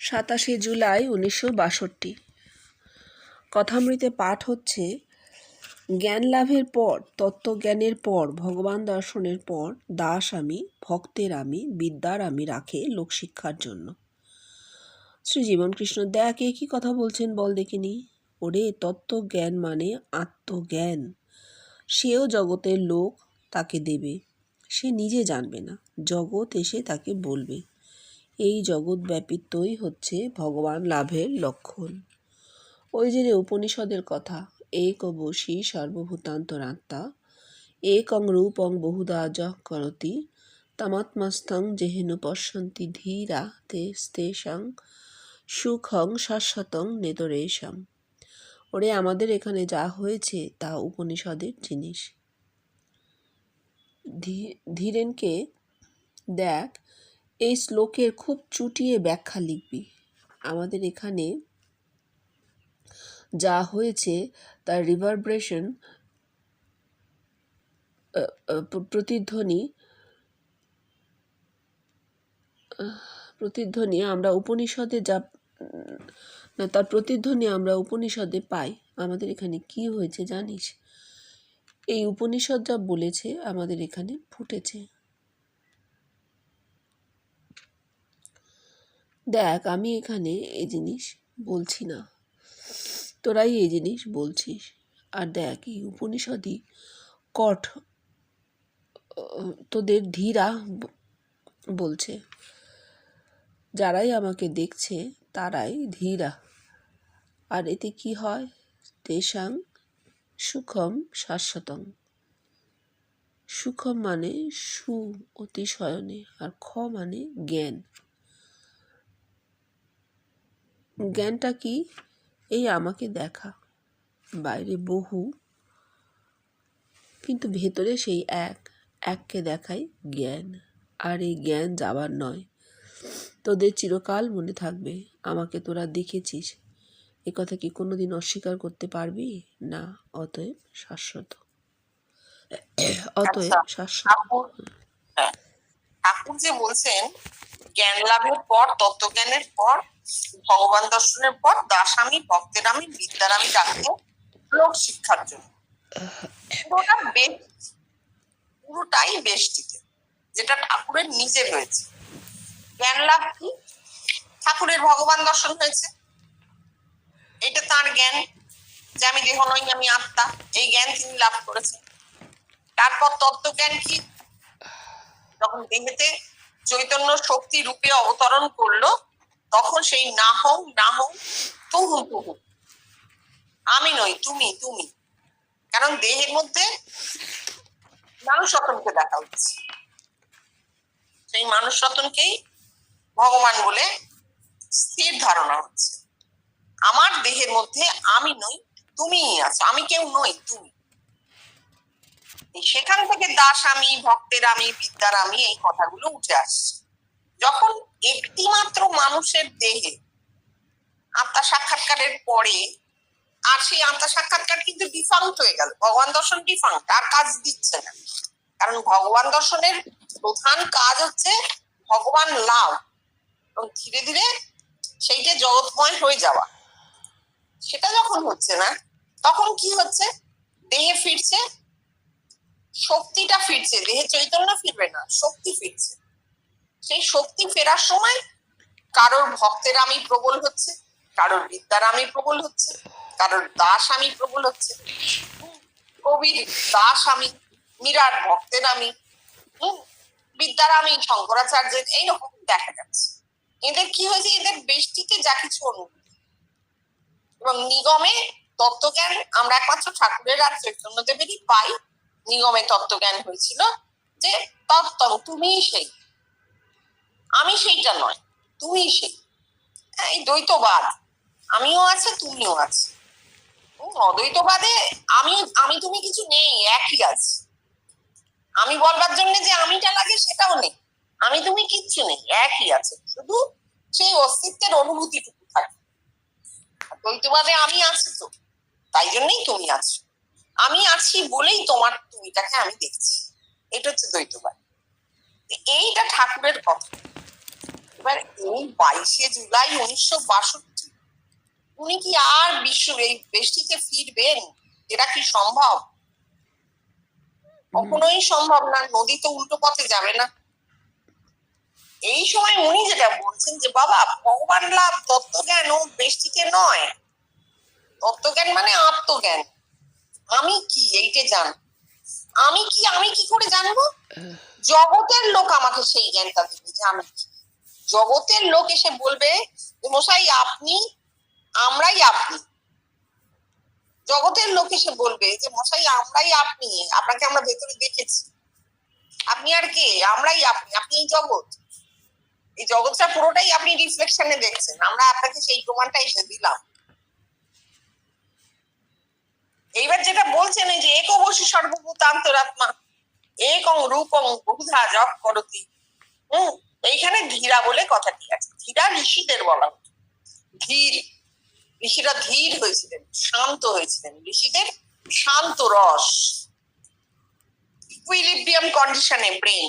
27 জুলাই 1962। কথামৃতে পাঠ হচ্ছে, জ্ঞান লাভের পর, তত্ত্বজ্ঞানের পর, ভগবান দর্শনের পর দাস আমি, ভক্তের আমি, বিদ্যার আমি রাখে লোকশিক্ষার জন্য। শ্রী জীবন কৃষ্ণ দেখ এ কি কথা বলছেন বল দেখিনি। ওরে, তত্ত্বজ্ঞান মানে আত্মজ্ঞান। সেও জগতের লোক তাকে দেবে, সে নিজে জানবে না, জগৎ এসে তাকে বলবে। এই জগৎ ব্যাপিত্বই হচ্ছে ভগবান লাভের লক্ষণ। ওই যে উপনিষদের কথা, এক বশী সর্বভূতান্তরাত্মা একং রূপং বহুধা যঃ করতি তমাত্মস্থং যেহেনু পশ্যন্তি ধীরা তেস্তেষাং সুখং শাশ্বতং নেতরেষাম। ওরে, আমাদের এখানে যা হয়েছে তা উপনিষদের জিনিস। ধীরেনকে দেখ, এই শ্লোকের খুব চুটিয়ে ব্যাখ্যা লিখবি। আমাদের এখানে যা হয়েছে তার রিভারব্রেশন, প্রতিধ্বনি আমরা উপনিষদে তার প্রতিধ্বনি আমরা উপনিষদে পাই। আমাদের এখানে কি হয়েছে জানিস? এই উপনিষদ যা বলেছে আমাদের এখানে ফুটেছে। দেখ, আমি এখানে এই জিনিস বলছি না, তোরাই এই জিনিস বলছিস। আর দেখ, এই উপনিষদই তোদের ধীরা বলছে। যারাই আমাকে দেখছে তারাই ধীরা। আর এতে কি হয়? তেষাং সুখম শাশ্বতং। সুখম মানে সু, অতিশয়নে, আর খ মানে জ্ঞান। জ্ঞানটা কি? এই আমাকে দেখা, বাইরে বহু, কিন্তু ভেতরে সেই এককে দেখাই জ্ঞান। আর এই জ্ঞান যাবার নয়, তোদের চিরকাল মনে থাকবে। আমাকে তোরা দেখেছিস, এ কথা কি কোনোদিন অস্বীকার করতে পারবি না। অতএব শাশ্বত। ঠাকুর যে বলছেন, জ্ঞান লাভের পর, তত্ত্বজ্ঞানের পর, ভগবান দর্শনের পর দাস আমি, ভক্তের আমি, বিদ্যার আমি রাখবো লোক শিক্ষার জন্য। পুরোটাই বেষ্টিতে, যেটা ঠাকুরের নিজে হয়েছে। জ্ঞান লাভ কি? ঠাকুরের ভগবান দর্শন হয়েছে, এটা তার জ্ঞান যে আমি দেহ নই, আমি আত্মা। এই জ্ঞান তিনি লাভ করেছেন। তারপর তত্ত্বজ্ঞান কি? যখন দেহেতে চৈতন্য শক্তি রূপে অবতরণ করলো, তখন সেই না হং তুহু তুহু, আমি নই, তুমি তুমি। কারণ দেহের মধ্যে মানুষ রতনকে দেখা হচ্ছে, সেই মানুষ রতনকেই ভগবান বলে স্থির ধারণা হচ্ছে। আমার দেহের মধ্যে আমি নই, তুমিই আছো, আমি কেউ নই, তুমি। সেখান থেকে দাস আমি, ভক্তের আমি, বিদ্যার আমি, এই কথাগুলো উঠে আসছে। যখন একটি মাত্র মানুষের দেহে আত্মা সাক্ষাৎকারের পরে, আর সেই আত্মা সাক্ষাৎকার কিন্তু ডিফাঙ্ক্ট হয়ে গেল, ভগবান দর্শন ডিফাঙ্ক্ট, আর কাজ দিচ্ছে না। কারণ ভগবান দর্শনের প্রধান কাজ হচ্ছে ভগবান লাভ, এবং ধীরে ধীরে সেইটা জগৎময় হয়ে যাওয়া। সেটা যখন হচ্ছে না, তখন কি হচ্ছে? দেহে ফিরছে, শক্তিটা ফিরছে, দেহে চৈতন্য ফিরবে না, শক্তি ফিরছে। সেই শক্তি ফেরার সময় কারোর ভক্তের আমি প্রবল হচ্ছে, কারোর বিদ্যার আমি প্রবল হচ্ছে, কারোর দাস আমি প্রবল হচ্ছে। কবির দাস আমি, মীরার ভক্তের আমি, বিদ্যার আমি শঙ্করাচার্যের, এইরকম দেখা যাচ্ছে। এদের কি হয়েছে? এদের বেষ্টিতে যা কিছু অনুভূতি এবং নিগমে তত্ত্বজ্ঞান আমরা একমাত্র ঠাকুরের আর চৈতন্যদেবেরই পাই। নিগমে তত্ত্বজ্ঞান হয়েছিল যে তত্ত্ব, তুমিই সেই, আমি সেইটা নয়, তুমিই সেই। এই দ্বৈতবাদ, আমিও আছে তুমিও আছে। অদ্বৈতবাদে আমি তুমি কিছু নেই, একই আছে। আমি বলবার জন্য যে আমিটা লাগে সেটাও নেই, আমি তুমি কিচ্ছু নেই, একই আছে, শুধু সেই অস্তিত্বের অনুভূতিটুকু থাকে। দ্বৈতবাদে আমি আছি তো, তাই জন্যই তুমি আছো, আমি আছি বলেই তোমার তুমিটাকে আমি দেখছি। এটা হচ্ছে দ্বৈতবাদ। এইটা ঠাকুরের কথা। এবার এই 22শে জুলাই 1962 উনি কি আর এই দেশটিতে ফিরবেন? এটা কি সম্ভব? কখনোই সম্ভব না। নদী তো উল্টো পথে যাবে না। এই সময় উনি যেটা বলছেন যে বাবা, ভগবান লাভ তত্ত্বজ্ঞান ও বেষ্টিতে নয়। তত্ত্বজ্ঞান মানে আত্মজ্ঞান। আমি কি এইটা জান, আমি কি করে জানবো? জগতের লোক আমাকে সেই জ্ঞানটা দেবে যে আমি কি। জগতের লোক এসে বলবে মশাই আপনি, আমরাই আপনি। জগতের লোক এসে বলবে যে মশাই আমরাই আপনি, আপনাকে আমরা ভেতরে দেখেছি। আপনি আর কে? আমরাই আপনি, আপনি এই জগৎ। এই জগৎটা পুরোটাই আপনি রিফ্লেকশনে দেখছেন। আমরা আপনাকে সেই প্রমাণটা এসে দিলাম। এইবার যেটা বলছেন এই যে একবশী সর্বভূতান্তরাত্মা একং রূপং বহুধা যৎ করতি। এইখানে ধীরা বলে কথাটি আছে। ধীরা ঋষিদের বলা হতো। ধীর, ঋষিরা ধীর হয়েছিলেন, শান্ত হয়েছিলেন। ঋষিদের শান্ত রস, ইকুইলিব্রিয়াম কন্ডিশনে ব্রেন।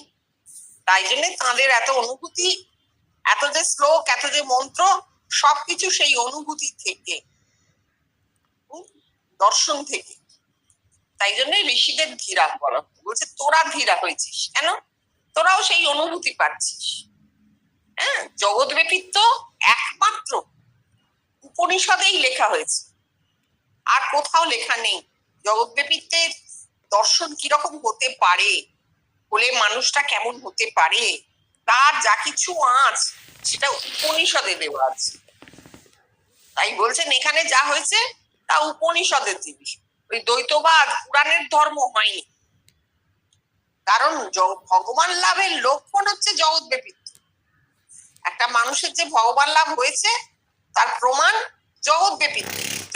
তাই জন্য তাদের এত অনুভূতি, এত যে শ্লোক, এত যে মন্ত্র, সবকিছু সেই অনুভূতি থেকে, দর্শন থেকে। তাই জন্য ঋষিদের ধীরা বলা হতো। বলছে তোরা ধীরা হয়েছিস কেন? তোরাও সেই অনুভূতি পাচ্ছিস। হ্যাঁ, জগৎব্যাপী তো একমাত্র উপনিষদেই লেখা হয়েছে, আর কোথাও লেখা নেই। জগৎব্যাপীতে দর্শন কিরকম হতে পারে, বলে মানুষটা কেমন হতে পারে, তার যা কিছু আঁচ সেটা উপনিষদে দেওয়া আছে। তাই বলছেন এখানে যা হয়েছে তা উপনিষদের জিনিস। ওই দ্বৈতবাদ পুরাণের ধর্ম হয়নি। কারণ ভগবান লাভের লক্ষণ হচ্ছে জগৎব্যাপী। একটা মানুষের যে ভগবান লাভ হয়েছে তার প্রমাণ জগৎব্যাপী।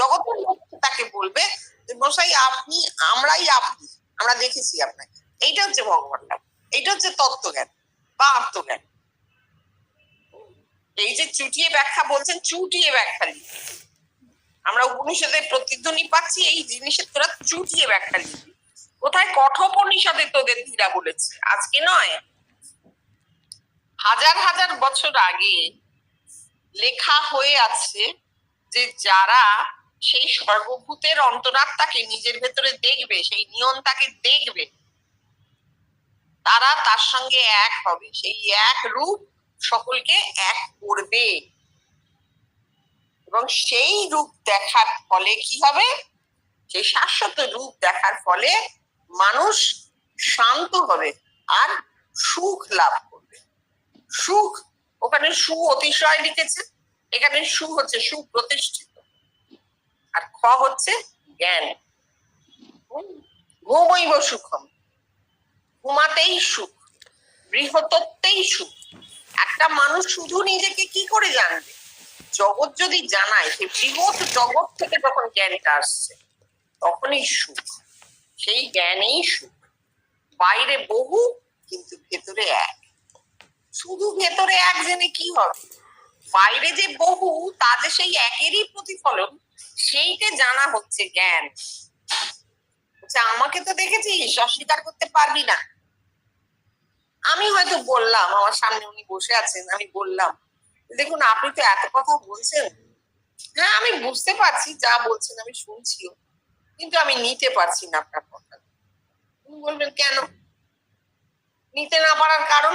জগতের লোক তাকে বলবে যে মশাই আপনি, আমরাই আপনি, আমরা দেখেছি আপনাকে। এইটা হচ্ছে ভগবান লাভ, এইটা হচ্ছে তত্ত্বজ্ঞান বা আত্মজ্ঞান। এই যে চুটিয়ে ব্যাখ্যা বলছেন, চুটিয়ে ব্যাখ্যা লিখি আমরা উপনিষদে প্রতিধ্বনি পাচ্ছি। এই জিনিসের তোরা চুটিয়ে ব্যাখ্যা লিখবি। কোথায়? কঠোপনিষদে তোদের ধীরা বলেছে, আজকে নয়। হাজার হাজার বছর আগে লেখা হয়ে আছে যে যারা সেই সর্বভূতের অন্তরাত্মাকে নিজের ভেতরে দেখবে, সেই নিয়ন্তাকে দেখবে, তারা তার সঙ্গে এক হবে। সেই এক রূপ সকলকে এক করবে, এবং সেই রূপ দেখার ফলে কি হবে? সেই শাশ্বত রূপ দেখার ফলে মানুষ শান্ত হবে আর সুখ লাভ করবে। সুখ, ওখানে সু অতিশয় লিখেছে, এখানে সু হচ্ছে সুপ্রতিষ্ঠিত, আর খ হচ্ছে জ্ঞান। ঘুমৈব সুখম, ঘুমাতেই সুখ, বৃহত্ততেই সুখ। একটা মানুষ শুধু নিজেকে কি করে জানবে? জগৎ যদি জানায়, সে বৃহৎ জগৎ থেকে যখন জ্ঞানটা আসছে তখনই সুখ। সেই জ্ঞানেই সুখ। বাইরে বহু কিন্তু ভেতরে এক। শুধু ভেতরে এক জেনে কি হবে? বাইরে যে বহু, তা যে সেই একেরই প্রতিফলন, সেইটা জানা হচ্ছে জ্ঞান। আমাকে তো দেখেছিস, অস্বীকার করতে পারবি না। আমি হয়তো বললাম, আমার সামনে উনি বসে আছেন, আমি বললাম দেখুন আপনি তো এত কথা বলছেন, হ্যাঁ আমি বুঝতে পারছি যা বলছেন, আমি শুনছিও, কিন্তু আমি নিতে পারছি না আপনার কথা। তুমি বলবেন কেন? নিতে না পারার কারণ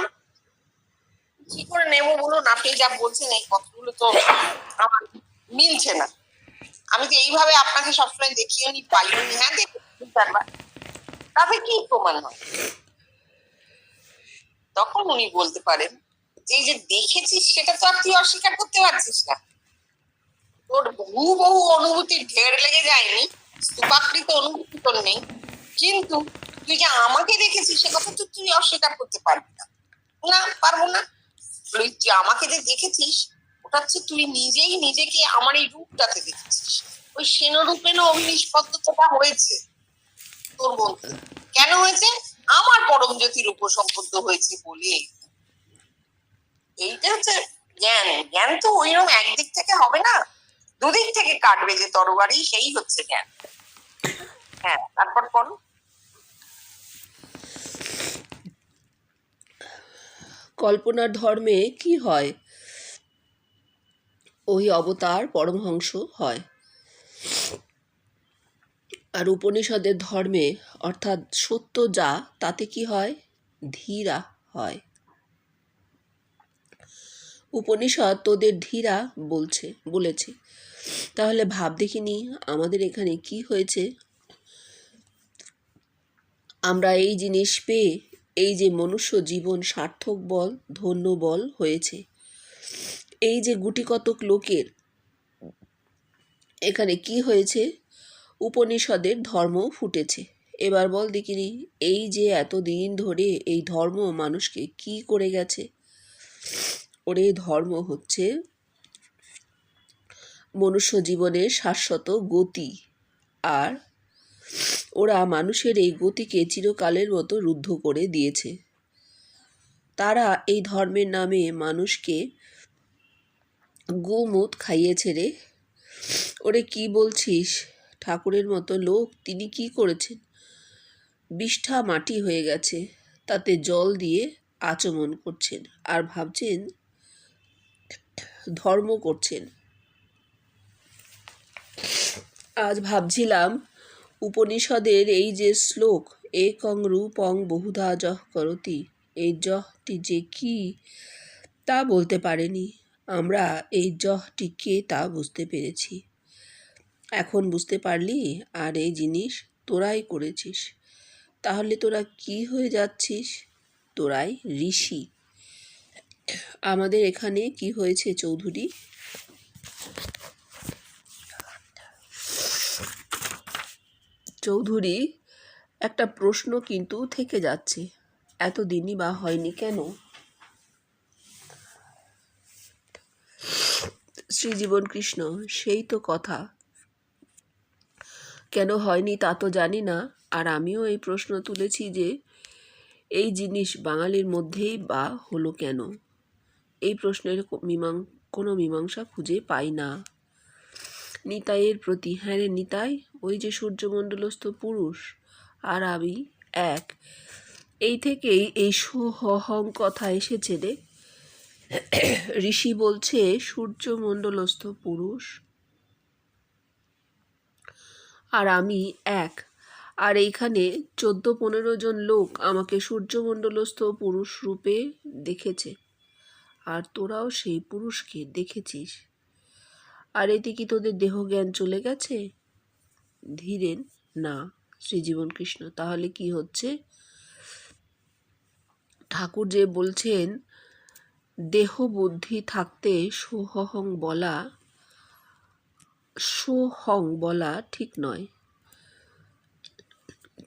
কি করে নেবো বলুন? আপনি যা বলছেন এই কথাগুলো তো আমার মিলছে না। আমি তো এইভাবে আপনাকে সবসময় দেখিও নি, পাইও নি। হ্যাঁ দেখুন, তাতে কি প্রমাণ হয়? তখন উনি বলতে পারেন এই যে দেখেছিস সেটা তো আর তুই অস্বীকার করতে পারছিস না। তোর বহু বহু অনুভূতির ঢের লেগে যায়নি, স্তূপাকৃত অনুভূতি তোর নেই, কিন্তু তুই যে আমাকে দেখেছিস সে কথা তো তুই অস্বীকার করতে পারবি না। না, পারবো না। তুই আমাকে যে দেখেছিস ওটা হচ্ছে তুই নিজেই নিজেকে আমার এই রূপটাতে দেখেছিস। ওই সেনরূপেণ অভিনিষ্পত্ততা হয়েছে তোর মধ্যে। কেন হয়েছে? আমার পরম জ্যোতির উপসম্পদ হয়েছে বলে। এইটা হচ্ছে জ্ঞান। জ্ঞান তো ওইরকম একদিক থেকে হবে না, দুদিক থেকে কাটবে যে তরবারি, সেই হচ্ছে জ্ঞান। হ্যাঁ, তারপর কোন কল্পনার ধর্মে কি হয়? ওই অবতার পরমহংস হয়। আর উপনিষদের ধর্মে অর্থাৎ সত্য যা, তাতে কি হয়? ধীরা হয়। উপনিষদ তোদের ধীরা বলেছে। তাহলে ভাব দেখিনি আমাদের এখানে কি হয়েছে। আমরা এই জিনিস পেয়ে এই যে মনুষ্য জীবন সার্থক বল, ধন্য বল হয়েছে। এই যে গুটি কতক লোকের এখানে কি হয়েছে? উপনিষদের ধর্ম ফুটেছে। এবার বল দেখিনি, এই যে এতদিন ধরে এই ধর্ম মানুষকে কি করে গেছে? ওর এই ধর্ম হচ্ছে মনুষ্য জীবনের শাশ্বত গতি, আর ওরা মানুষের এই গতিকে চিরকালের মতো রুদ্ধ করে দিয়েছে। তারা এই ধর্মের নামে মানুষকে গোমুত খাইয়েছে রে। ওরে কি বলছিস? ঠাকুরের মতো লোক তিনি কি করেছেন? বিষ্ঠা মাটি হয়ে গেছে, তাতে জল দিয়ে আচমন করছেন আর ভাবছেন ধর্ম করছেন। আজ ভাবছিলাম উপনিষদের এই যে শ্লোক একং রূপং বহুধা যঃ করতি, এই যহটি যে কি তা বলতে পারেনি। আমরা এই যহটি কে তা বুঝতে পেরেছি। এখন বুঝতে পারলি? আর এই জিনিস তোরাই করেছিস। তাহলে তোরা কি হয়ে যাচ্ছিস? তোরাই ঋষি। আমাদের এখানে কি হয়েছে চৌধুরী? চৌধুরী, একটা প্রশ্ন কিন্তু থেকে যাচ্ছে, এতদিনই বা হয়নি কেন? শ্রীজীবন কৃষ্ণ, সেই তো কথা, কেন হয়নি তা তো জানি না। আর আমিও এই প্রশ্ন তুলেছি যে এই জিনিস বাঙালির মধ্যেই বা হলো কেন? এই প্রশ্নের কোনো মীমাংসা খুঁজে পাই না। নিতাইয়ের প্রতি, হ্যাঁ রে নিতাই, ওই যে সূর্যমণ্ডলস্থ পুরুষ আর আমি এক, এই থেকেই এই সোহং কথা এসেছে রে। ঋষি বলছে সূর্যমণ্ডলস্থ পুরুষ আর আমি এক, আর এইখানে 14-15 জন লোক আমাকে সূর্যমণ্ডলস্থ পুরুষ রূপে দেখেছে, আর তোরাও সেই পুরুষকে দেখেছিস। আর এতে কি তোদের দেহজ্ঞান চলে গেছে? ধীরেন না শ্রীজীবন কৃষ্ণ, তাহলে কি হচ্ছে? ঠাকুর যে বলছেন দেহ বুদ্ধি থাকতে সোহং বলা ঠিক নয়।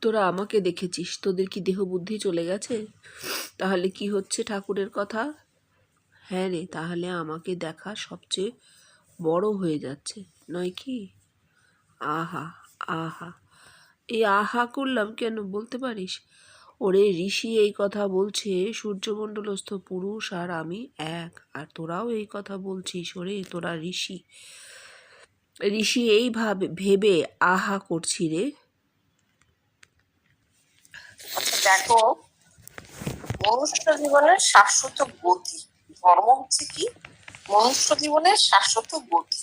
তোরা আমাকে দেখেছিস, তোদের কি দেহ বুদ্ধি চলে গেছে? তাহলে কি হচ্ছে ঠাকুরের কথা? হ্যাঁ রে, তাহলে আমাকে দেখা সবচেয়ে বড় হয়ে যাচ্ছে, নয় কি? আহা আহা, এই আহা করলাম কেন বলতে পারিস? ওরে ঋষি এই কথা বলছে সূর্যমণ্ডলস্থ পুরুষ আর আমি এক, আর তোরাও এই কথা বলছিস। ওরে তোরা ঋষি, ঋষি এই ভেবে আহা করছি রে। দেখো, মনুষ্য জীবনের শাশ্বত গতি, ধর্ম হচ্ছে কি? মনুষ্য জীবনের শাশ্বত গতি।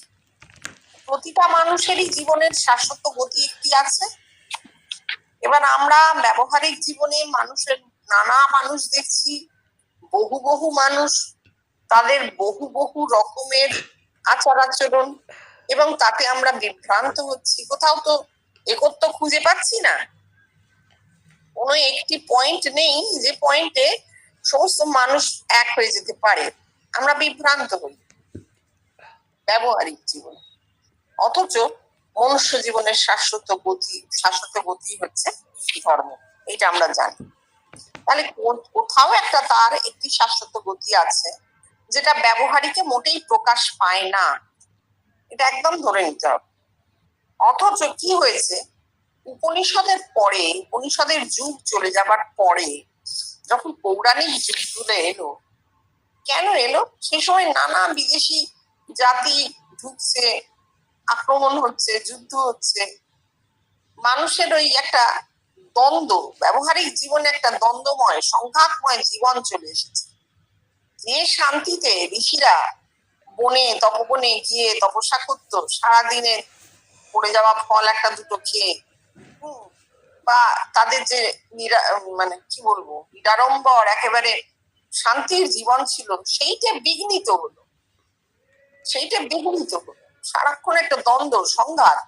প্রতিটা মানুষেরই জীবনের শাশ্বত গতি একটি আছে। এবার আমরা ব্যবহারিক জীবনে নানা মানুষ দেখছি, বহু বহু মানুষ, তাদের বহু বহু রকমের আচার আচরণ, এবং তাতে আমরা বিভ্রান্ত হচ্ছি। কোথাও তো একত্ব খুঁজে পাচ্ছি না। কোনো একটি পয়েন্ট নেই যে পয়েন্টে সমস্ত মানুষ এক হয়ে যেতে পারে। আমরা বিভ্রান্ত হই ব্যবহারিক জীবনে। অথচ মনুষ্য জীবনের শাশ্বত গতি হচ্ছে ধর্ম, এটা আমরা জানি। তাহলে কোথাও একটা তার একটি শাশ্বত গতি আছে, যেটা ব্যবহারিকে মোটেই প্রকাশ পায় না, এটা একদম ধরে নিতে হবে। অথচ কি হয়েছে, উপনিষদের যুগ চলে যাবার পরে যখন পৌরাণিক যুগগুলো এলো, কেন এলো? সে সময় নানা বিদেশি জাতি ঢুকছে, আক্রমণ হচ্ছে, যুদ্ধ হচ্ছে, মানুষের ওই একটা দ্বন্দ্ব, ব্যবহারিক জীবনে একটা দ্বন্দ্বময় সংঘাতময় জীবন চলে এসেছে। যে শান্তিতে ঋষিরা তপবনে গিয়ে তপস্যা করতো সারাদিনে পড়ে যাওয়া ফল একটা দুটো খেয়ে, বা তাদের যে মানে কি বলবো নিরাড়ম্বর একেবারে শান্তির জীবন ছিল, সেইটা বিঘ্নিত হলো। সারাক্ষণ একটা দ্বন্দ্ব, সংঘাত,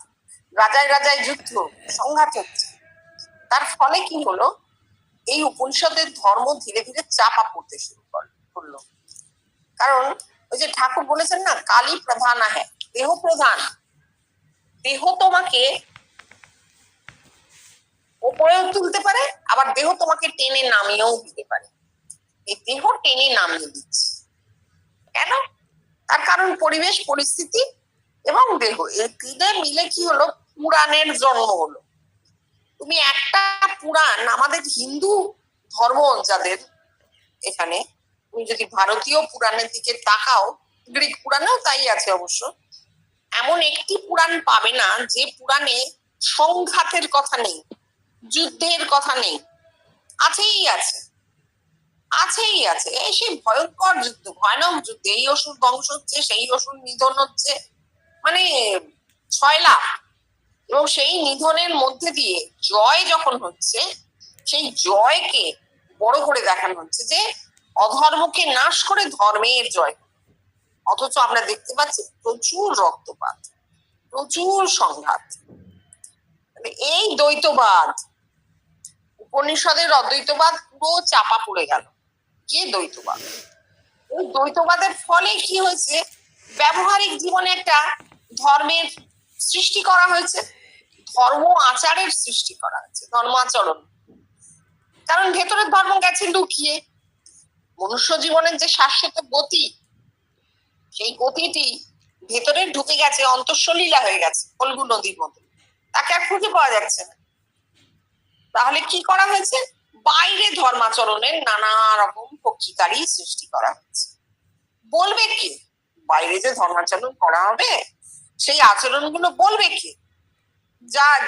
রাজায় রাজায় যুদ্ধ, সংঘাত হচ্ছে। তার ফলে কি হলো, এই উপনিষদের ধর্ম ধীরে ধীরে চাপা পড়তে শুরু করলো। কারণ ওই যে ঠাকুর বলেছেন না, কালী প্রধান হ্যাঁ, দেহ প্রধান। দেহ তোমাকে ওপরেও তুলতে পারে, আবার দেহ তোমাকে টেনে নামিয়েও দিতে পারে। এই দেহ টেনে নামিয়ে দিচ্ছে কেন? তার কারণ পরিবেশ, পরিস্থিতি এবং দেহ, এই তিনে মিলে কি হলো, পুরাণের জন্ম হলো। তুমি একটা পুরাণ, আমাদের হিন্দু ধর্ম যাদের এখানে, তুমি যদি ভারতীয় পুরাণের দিকে তাকাও, গ্রিক পুরাণেও তাই আছে অবশ্য, এমন একটি পুরাণ পাবে না যে পুরাণে সংঘাতের কথা নেই, যুদ্ধের কথা নেই। আছেই আছে, এই সেই ভয়ঙ্কর যুদ্ধ, ভয়ানক যুদ্ধ, এই অসুর ধ্বংস হচ্ছে, সেই অসুর নিধন হচ্ছে, মানে 6 লাখ, এবং সেই নিধনের মধ্যে দিয়ে জয় যখন হচ্ছে, সেই জয়কে বড় করে দেখানো হচ্ছে যে অধর্মকে নাশ করে ধর্মের জয়। অথচ আমরা দেখতে পাচ্ছি প্রচুর রক্তপাত, প্রচুর সংঘাত। এই দ্বৈতবাদ, উপনিষদের অদ্বৈতবাদ পুরো চাপা পড়ে গেল। যে দ্বৈতবাদ, এই দ্বৈতবাদের ফলে কি হয়েছে, ব্যবহারিক জীবনে একটা ধর্মের সৃষ্টি করা হয়েছে, ধর্ম আচারের সৃষ্টি করা হয়েছে, ধর্ম আচরণ। কারণ ভেতরের ধর্ম গেছে লুকিয়ে। মনুষ্য জীবনের যে শাশ্বত গতি, সেই গতিটি ভেতরে ঢুকে গেছে, অন্তঃসলীলা হয়ে গেছে ফল্গু নদীর মতো, তাকে আর খুঁজে পাওয়া যাচ্ছে না। তাহলে কি করা হয়েছে, বাইরে ধর্মাচরণের নানা রকম পক্ষিকারী সৃষ্টি করা হয়েছে। বলবে কে? বাইরে যে ধর্মাচরণ করা হবে, সেই আচরণগুলো বলবে কে?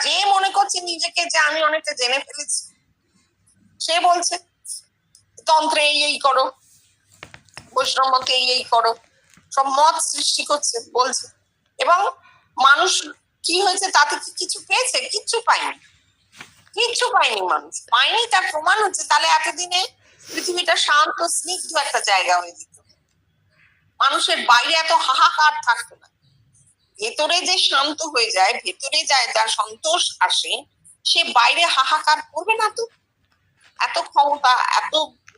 যে মনে করছে নিজেকে যে আমি অনেকটা জেনে ফেলেছি, সে বলছে তন্ত্রে এই করো, বৈষ্ণব মতে এই করো, সব মত সৃষ্টি করছে, বলছে। এবং মানুষ কি হয়েছে, তাতে কিছু পেয়েছে? কিচ্ছু পায়নি, মানুষ পায়নি। তার প্রমাণ হচ্ছে, তাহলে এতদিনে পৃথিবীটা শান্ত স্নিগ্ধ একটা জায়গা হয়ে যেত, মানুষের বাইরে এত হাহাকার থাকতো না। ভেতরে যে শান্ত হয়ে যায়, ভেতরে যায় যার সন্তোষ আসে, সে বাইরে হাহাকার করবে না তো। এত ক্ষমতা, এত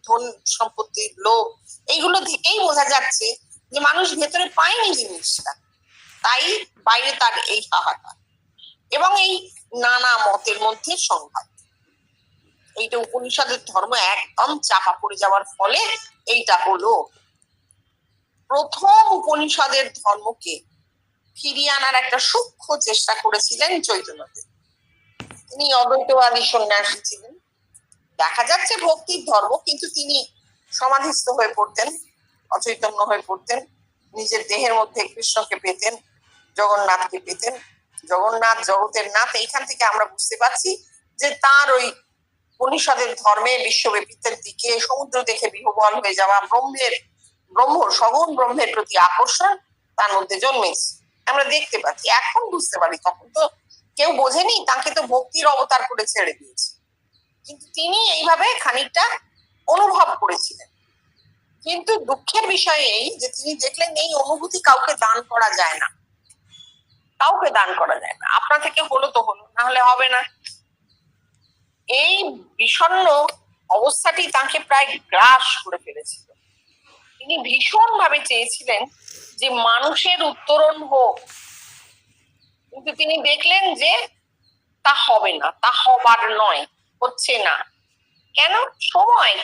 ধন সম্পত্তির লোভ, এইগুলো থেকেই বোঝা যাচ্ছে যে মানুষ ভেতরে পায়নি জিনিসটা, তাই বাইরে তার এই হাহাকার এবং এই নানা মতের মধ্যে সংঘাত। এইটা উপনিষদের ধর্ম একদম চাপা পড়ে যাওয়ার ফলে এইটা হলো। প্রথম উপনিষদের ধর্মকে ফিরিয়ে আনার একটা সূক্ষ্ম চেষ্টা করেছিলেন চৈতন্যদেব। তিনি অদ্বৈতবাদী সন্ন্যাসী ছিলেন, দেখা যাচ্ছে ভক্তির ধর্ম, কিন্তু তিনি সমাধিস্থ হয়ে পড়তেন, অচৈতন্য হয়ে পড়তেন, নিজের দেহের মধ্যে কৃষ্ণকে পেতেন, জগন্নাথকে পেতেন। জগন্নাথ জগতের নাথ, এইখান থেকে আমরা বুঝতে পারছি যে তার ওই উপনিষদের ধর্মে বিশ্বব্যাপিত্বের দিকে, সমুদ্র দেখে বিহ্বল হয়ে যাওয়া সগুণ ব্রহ্মের প্রতি আকর্ষণ তার মধ্যে জন্মেছে, আমরা দেখতে পাচ্ছি। এখন বুঝতে পারি, তখন তো কেউ বোঝেনি, তাকে তো ভক্তির অবতার করে ছেড়ে দিয়েছে, কিন্তু তিনি এইভাবে খানিকটা অনুভব করেছিলেন। কিন্তু দুঃখের বিষয় এই যে তিনি দেখলেন এই অনুভূতি কাউকে দান করা যায় না, আপনা থেকে হলো তো হলো, না হলে হবে না। এই বিষণ্ণ অবস্থাটি তাকে প্রায় গ্রাস করে ফেলেছিল। তিনি ভীষণ ভাবে চেয়েছিলেন যে মানুষের উত্তরণ হোক, কিন্তু তিনি দেখলেন যে তা হবে না, তা হবার নয়, হচ্ছে না। কেন? সময়,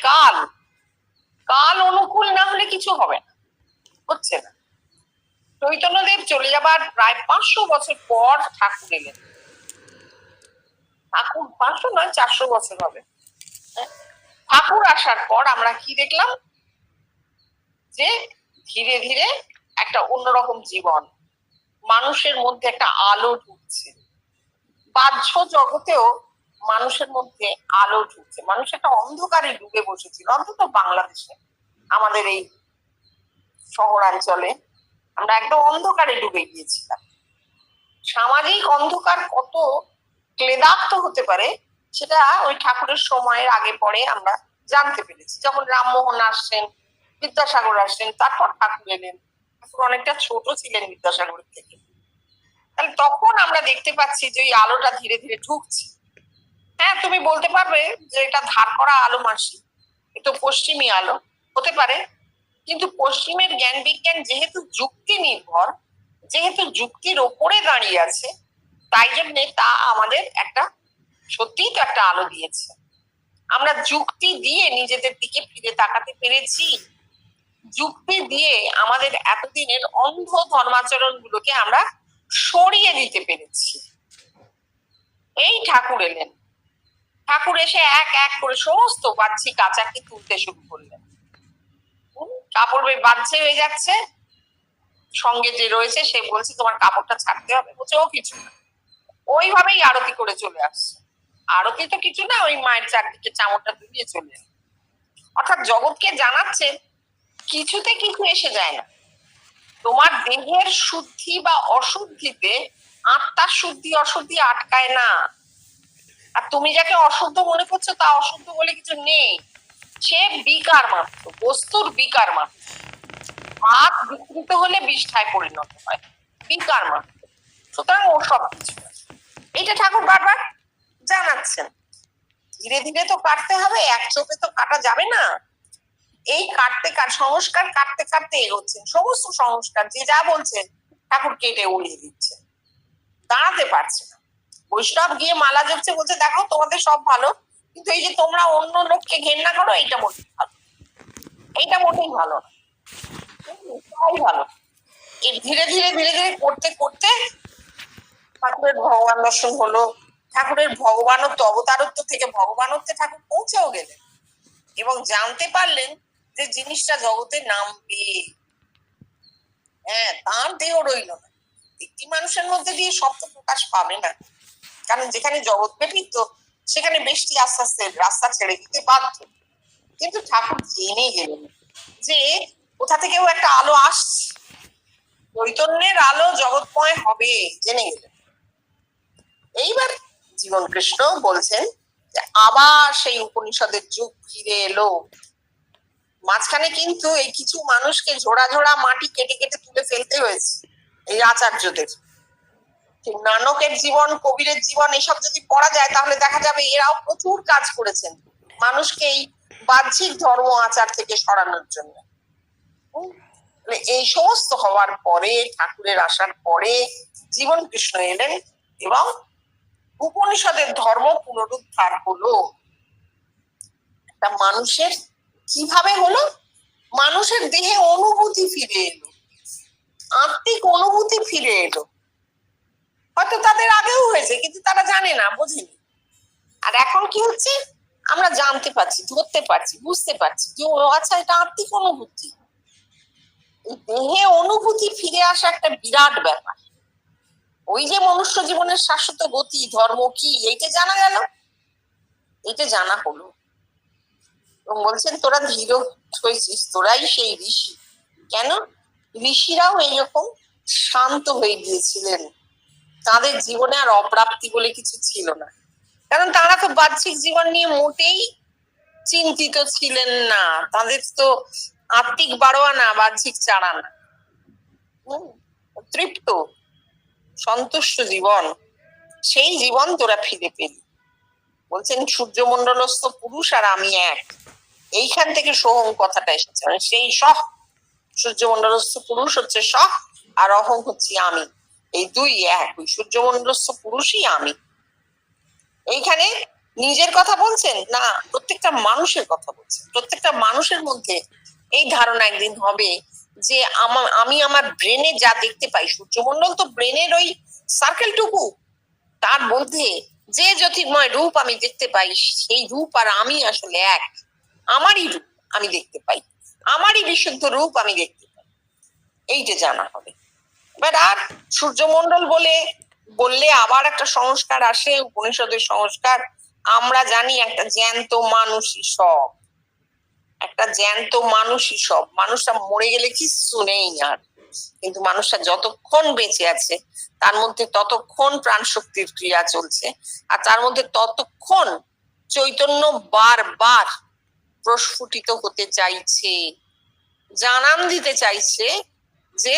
কাল অনুকূল না হলে কিছু হবে না, হচ্ছে না। চৈতন্যদেব চলে যাবার প্রায় 500 বছর পর ঠাকুর এলেন। ঠাকুর 500 নয়, 400 বছর হবে। ঠাকুর আসার পর আমরা কি দেখলাম, যে ধীরে ধীরে একটা অন্যরকম জীবন, মানুষের মধ্যে একটা আলো ঢুকছে, বাহ্য জগতেও মানুষের মধ্যে আলো ঢুকছে। মানুষ একটা অন্ধকারে ডুবে বসেছিল, অন্তত বাংলাদেশে, আমাদের এই শহরাঞ্চলে আমরা একদম অন্ধকারে ডুবে গিয়েছিলাম। সামাজিক অন্ধকার কত ক্লেদাক্ত হতে পারে সেটা ওই ঠাকুরের সময়ের আগে পরে আমরা জানতে পেরেছি। যখন রামমোহন আসছেন, বিদ্যাসাগর আসছেন, তারপর ঠাকুর এলেন। ঠাকুর অনেকটা ছোট ছিলেন বিদ্যাসাগরের থেকে। তাহলে তখন আমরা দেখতে পাচ্ছি যে ওই আলোটা ধীরে ধীরে ঢুকছে। হ্যাঁ, তুমি বলতে পারবে যে এটা ধার করা আলো মাসি, এটা পশ্চিমী আলো হতে পারে, কিন্তু পশ্চিমের জ্ঞান বিজ্ঞান যেহেতু যুক্তি নির্ভর, যেহেতু যুক্তির ওপরে দাঁড়িয়ে আছে, তাই জন্যে তা আমাদের একটা সত্যিই তো একটা আলো দিয়েছে। আমরা যুক্তি দিয়ে নিজেদের দিকে ফিরে তাকাতে পেরেছি, যুক্তি দিয়ে আমাদের এতদিনের অন্ধ ধর্মাচরণ গুলোকে আমরা সরিয়ে দিতে পেরেছি। এই ঠাকুর এলেন, ঠাকুর এসে এক এক করে সমস্ত বাহ্যিক আচারকে তুলতে শুরু করলেন। কাপড় বাহ্যে হয়ে যাচ্ছে, সঙ্গে যে রয়েছে সে বলছে তোমার কাপড়টা ছাড়তে হবে, বলছে ও কিছু না, ওইভাবেই আরতি করে চলে আসছে। আরতি তো কিছু না, ওই মায়ের চারদিকে চামড়টা দুলিয়ে চলে, অর্থাৎ জগৎকে জানাচ্ছে কিছুতে কিছু এসে যায় না। তোমার দেহের শুদ্ধি বা অশুদ্ধিতে আত্মার শুদ্ধি অশুদ্ধি আটকায় না। আর তুমি যাকে অশুদ্ধ মনে করছো তা অশুদ্ধ বলে কিছু নেই, সে বিকার মাত্র, বস্তুর বিকার মাত্র। ভাত বিকৃত হলে বিষ্ঠায় পরিণত হয়, বিকার মাত্র। সুতরাং ও সব কিছু, এইটা ঠাকুর বারবার জানাচ্ছেন। ধীরে ধীরে তো কাটতে হবে, এক চোপে তো কাটা যাবে না। এই সংস্কার কাটতে কাটতে এগোচ্ছেন, সমস্ত সংস্কার যে যা বলছেন ঠাকুর কেটে উড়িয়ে দিচ্ছে, দাঁড়াতে পারছে না। বৈষ্ণব গিয়ে মালা জপছে, বলছে দেখো তোমাদের সব ভালো, কিন্তু এই যে তোমরা অন্য লোককে ঘেন্না করো, এইটা মোটেই ভালো, এইটা মোটেই ভালো না, তাই ভালো। এই ধীরে ধীরে ধীরে ধীরে করতে করতে ঠাকুরের ভগবান দর্শন হলো। ঠাকুরের ভগবানত্ব, অবতারত্ব থেকে ভগবানত্বে ঠাকুর পৌঁছেও গেলেন এবং জানতে পারলেন যে জিনিসটা জগতে নামবে। হ্যাঁ, তার দেহ রইল না, একটি মানুষের মধ্যে দিয়ে সব তো প্রকাশ পাবে না, কারণ যেখানে জগৎ ব্যাপিত সেখানে বেশি আস্তে আস্তে রাস্তা ছেড়ে দিতে বাধ্য। কিন্তু ঠাকুর জেনে গেলেন যে কোথা থেকেও একটা আলো আসছে, চৈতন্যের আলো জগৎময় হবে, জেনে গেলেন। এইবার জীবন কৃষ্ণ বলছেন যে আবার সেই উপনিষদের যুগ ফিরে এলো। মাঝখানে কিন্তু এই কিছু মানুষকে ঝোড়া ঝোড়া মাটি কেটে কেটে তুলে ফেলতে হয়েছে এই আচার্যদের। নানকের জীবন, কবিরের জীবন এসব যদি পড়া যায় তাহলে দেখা যাবে এরাও প্রচুর কাজ করেছেন মানুষকে এই বাহ্যিক ধর্ম আচার থেকে সরানোর জন্য। এই সমস্ত হওয়ার পরে, ঠাকুরের আসার পরে জীবন কৃষ্ণ এলেন এবং উপনিষদের ধর্ম পুনরুদ্ধার হলো। একটা মানুষের কিভাবে হলো? মানুষের দেহে অনুভূতি ফিরে এলো, আত্মিক অনুভূতি ফিরে এলো। হয়তো তাদের আগেও হয়েছে কিন্তু তারা জানে না, বোঝেনি। আর এখন কি হচ্ছে? আমরা জানতে পারছি, ধরতে পারছি, বুঝতে পারছি যে আচ্ছা এটা আত্মিক অনুভূতি। দেহে অনুভূতি ফিরে আসা একটা বিরাট ব্যাপার। ওই যে মনুষ্য জীবনের শাশ্বত গতি, ধর্ম কি, এইটা জানা গেল, এইটা জানা হলো। এবং বলছেন তোরা ধীর হয়েছিস, তোরাই সেই ঋষি। কেন? ঋষিরাও এইরকম শান্ত হয়ে গিয়েছিলেন, তাদের জীবনে আর অপ্রাপ্তি বলে কিছু ছিল না, কারণ তারা তো বাহ্যিক জীবন নিয়ে মোটেই চিন্তিত ছিলেন না। তাদের তো আত্মিক বাড়োয়ানা, বাহ্যিক চাড়ানা, তৃপ্ত সন্তুষ্ট জীবন, সেই জীবন তোরা ফিরে পেলি। বলছেন সূর্যমণ্ডলস্থ পুরুষ আর আমি এক, এইখান থেকে সোহম কথাটা এসেছে, মানে সেই সহ। সূর্যমণ্ডলস্থ পুরুষ হচ্ছে সহ আর অহং হচ্ছে আমি, এই দুই এক, ওই সূর্যমণ্ডলস্থ পুরুষই আমি। এইখানে নিজের কথা বলছেন না, প্রত্যেকটা মানুষের কথা বলছেন। প্রত্যেকটা মানুষের মধ্যে এই ধারণা একদিন হবে যে আমি আমার ব্রেনে যা দেখতে পাই, সূর্যমণ্ডল তো ব্রেনের ওই সার্কেলটুকু, তার মধ্যে যে জ্যোতির্ময় রূপ আমি দেখতে পাই, সেই রূপ আর আমি আসলে এক। আমারই রূপ আমি দেখতে পাই, আমারই বিশুদ্ধ রূপ আমি দেখতে পাই, এইটা জানা হবে। এবার আর সূর্যমণ্ডল বললে আবার একটা সংস্কার আসে, উপনিষদের সংস্কার। আমরা জানি একটা জ্যান্ত মানুষই সব, একটা জ্যান্ত মানুষই সব। মানুষটা মরে গেলে কিচ্ছু নেই আর, কিন্তু মানুষটা যতক্ষণ বেঁচে আছে তার মধ্যে ততক্ষণ প্রাণ শক্তির ক্রিয়া চলছে, আর তার মধ্যে ততক্ষণ চৈতন্য বারবার প্রস্ফুটিত হতে চাইছে, জানান দিতে চাইছে যে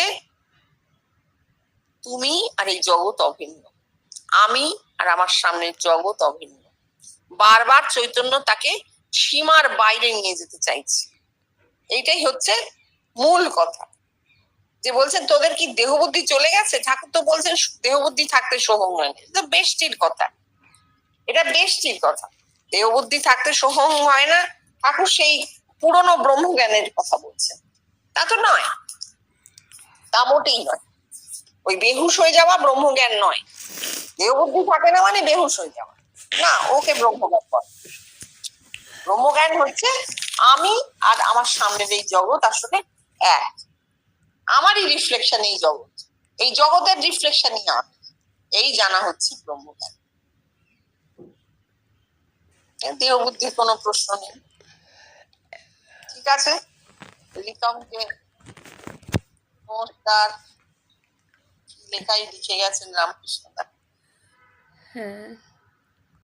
তুমি আর এই জগৎ অভিন্ন, আমি আর আমার সামনের জগৎ অভিন্ন। বারবার চৈতন্য তাকে সীমার বাইরে নিয়ে যেতে চাইছে। এইটাই হচ্ছে মূল কথা। যে বলছেন তোদের কি দেহবুদ্ধি চলে গেছে, ঠাকুর তো বলছেন দেহবুদ্ধি থাকতে সোহম হয় না। এটা বেষ্টির কথা, এটা বেষ্টির কথা। দেহবুদ্ধি থাকতে সোহম হয় না, ঠাকুর সেই পুরনো ব্রহ্মজ্ঞানের কথা বলছেন। তা তো নয়, তা মোটেই নয়। ওই বেহুশ হয়ে যাওয়া ব্রহ্মজ্ঞান নয়। দেহবুদ্ধি থাকে না মানে বেহুশ হয়ে যাওয়া না, ওকে ব্রহ্মজ্ঞান বলে। ব্রহ্মজ্ঞান হচ্ছে আমি আর আমার সামনের এই জগৎ আসলে এক, আমারই রিফ্লেকশন এই জগৎ, এই জগতের রিফ্লেকশনই আমি, এই জানা হচ্ছে ব্রহ্মজ্ঞান। দেহ বুদ্ধির কোনো প্রশ্ন নেই। ঠিক আছে, রিতমকে নমস্কার। লেখাই লিখে গেছেন রামকৃষ্ণ দা। হ্যাঁ।